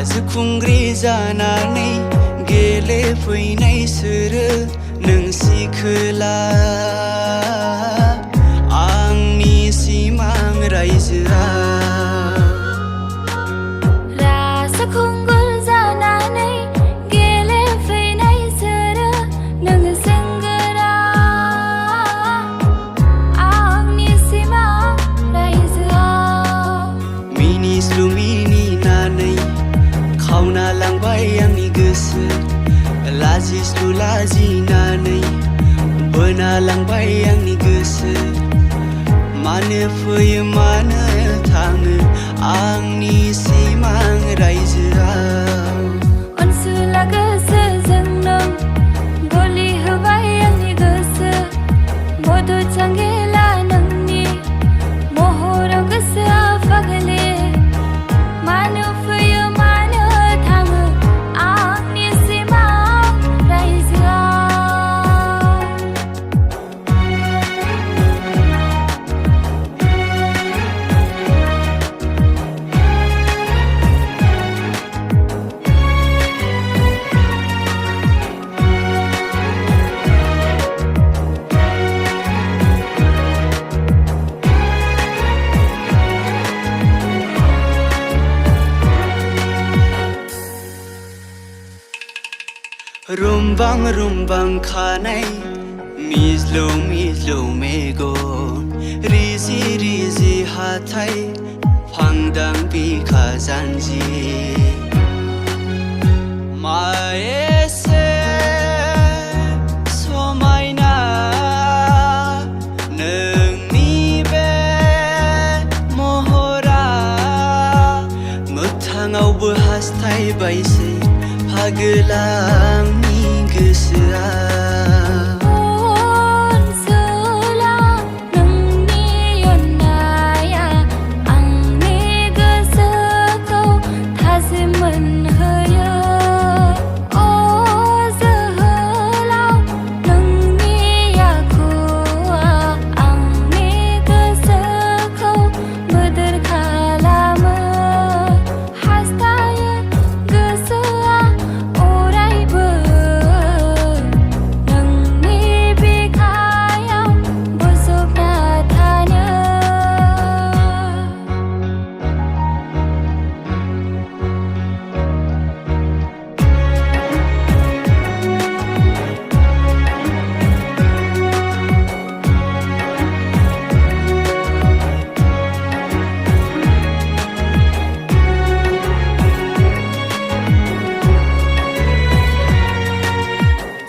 राजखुंग्रि जानानै गेलेफैनाय सोरो नोंसि खोला आंनि सिमां रायजोआ राजखुंगुर जानानै गेलेफैनाय सोरो नों सेंग्रा आंनि सिमां रायजोआ मिनिस्लु मिनिनानै खावना लांबाय आंनि गोसो लाजिस्लु लाजिनानै बोना लांबाय आंनि गोसो मानो फैयो मानो थाङो आंनि सिमां रायजोआ अनसुला गोसोजों नों गलि होबाय आंनि गोसो मधु चांगेला नोंनि महराव गोसोआ फागले मानो फैयो मानो थाङो आंनि सिमां रायजोआ रुमबां रुमबां खानाय मिज्लौ मिज्लौ मेगन रिजि रिजि हाथाय फांदां बिखा जानजि मा एसे समायना नोंनि बे महरा मोगथाङावबो हास्थायबायसै फागोला आंनि गोसोआ अनसुला नोंनि अननाया आंनि गोसोखौ थाजिम मोनहोयो अ जोहोलाव नोंनि आखुआ आंनि गोसोखौ बोदोर खालामो हास्थायो गोसोआ अरायबो नोंनि बिखायाव बोजबना थानो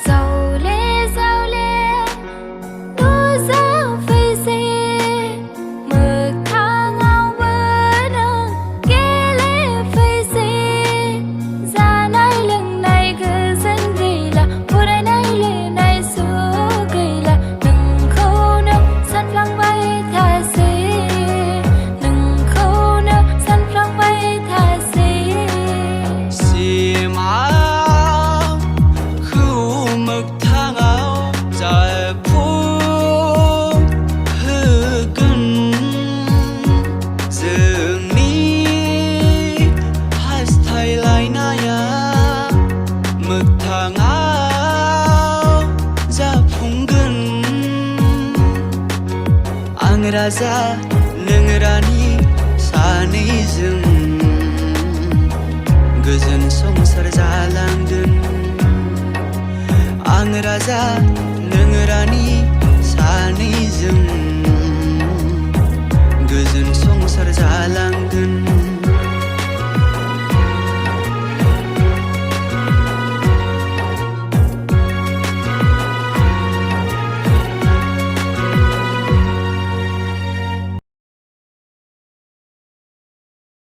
जावले जावले नुजाफैसै मोगथाङावबो नों गेलेफैसै जानाय लोंनाय गोजोन गैला फरायनाय लिरनाय सुख गैला नोंखौनो सानफ्लांबाय थासै नोंखौनो सानफ्लांबाय थासै सिमांखौ मोगथाङाव जाफुंहोगोन जोंनि हास्थायलायनाया मोगथाङाव जाफुंगोन आं राजा नों रानि सानैजों गोजोन संसार जालांगोन आं राजा नों रानि सानैजों गोजोन संसार जालांगोन।